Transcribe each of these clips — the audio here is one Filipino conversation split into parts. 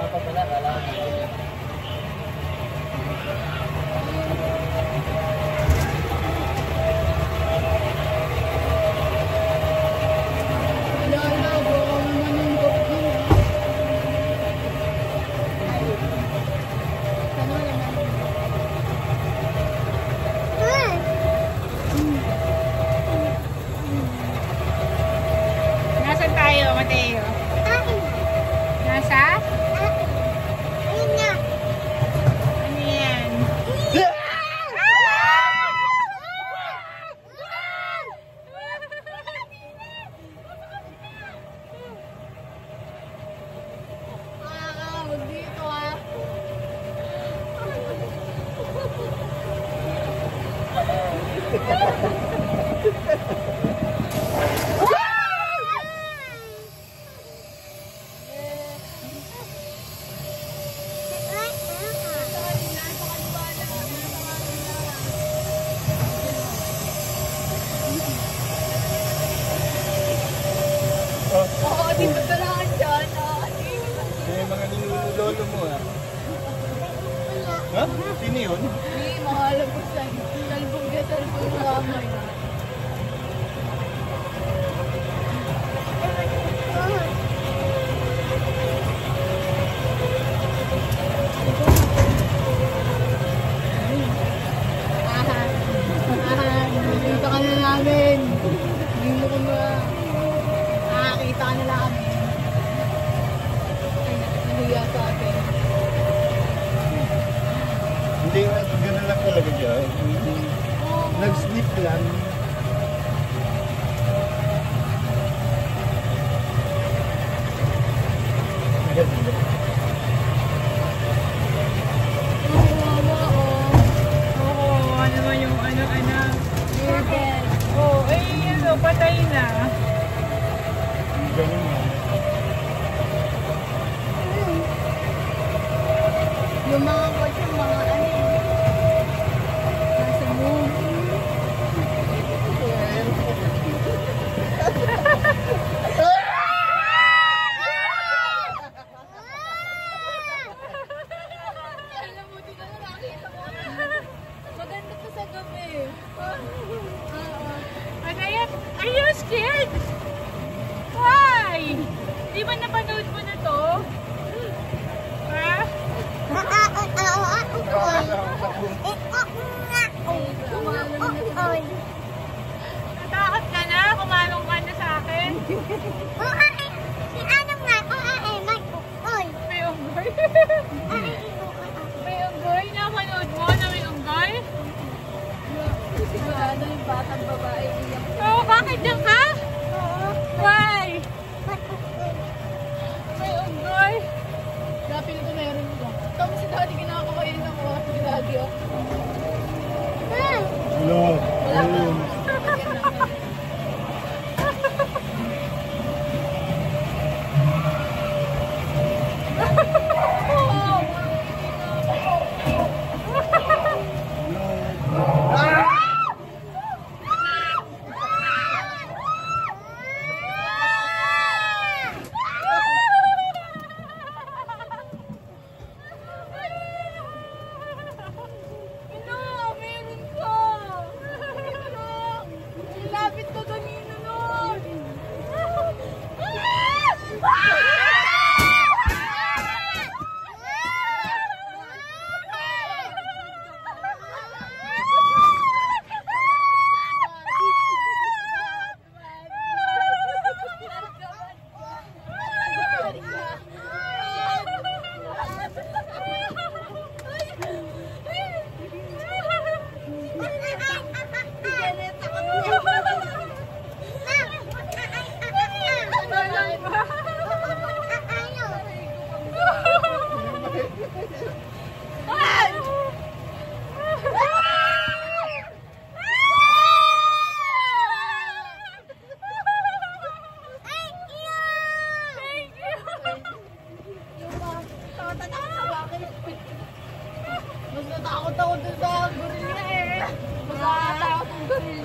pa pala, kala ko dito niya. Nasaan tayo, Mateo? Nasa? Ayun nga. Ano yan? Huwag dito ah. Oo, di ba kailangan dyan? May mga nilulolo mo ah. Ha? Sino yun? Hindi, mahalapos lang. Talbog na talbog na kamay. Dito ka na namin. Hindi mo ko na nakakita ka na namin. Ay, nahiya sa atin. Hindi, gano'n lang talaga dyan. Nag-sleep lang. Ganda. Oo, ano naman yung ano-anak. Burger. Oo, ay, ano, patay na. Ganun nga. Yung mga kotse, mga ano eh. Nasa movie. Alam mo, di ka na nakita ko. Maganda to sa gabi. Ano yan? Are you scared? Why? Di ba napanood mo na to? Ha? Natakot ka na? Kumanong ka na sa akin? May unggoy? May unggoy? Napanood mo na may unggoy? Sigurado yung batang babae iyak. Oo, bakit dyan ka? Why? May unggoy? Napili ko meron ko. Tapos si daddy kinakakain ng mga si daddy oh. Hello. Wala ka.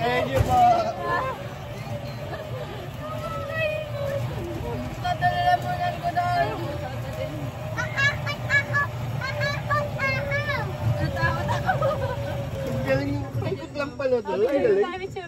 Thank you po. Dadalamunan ko na. Ay, galing. Sabi si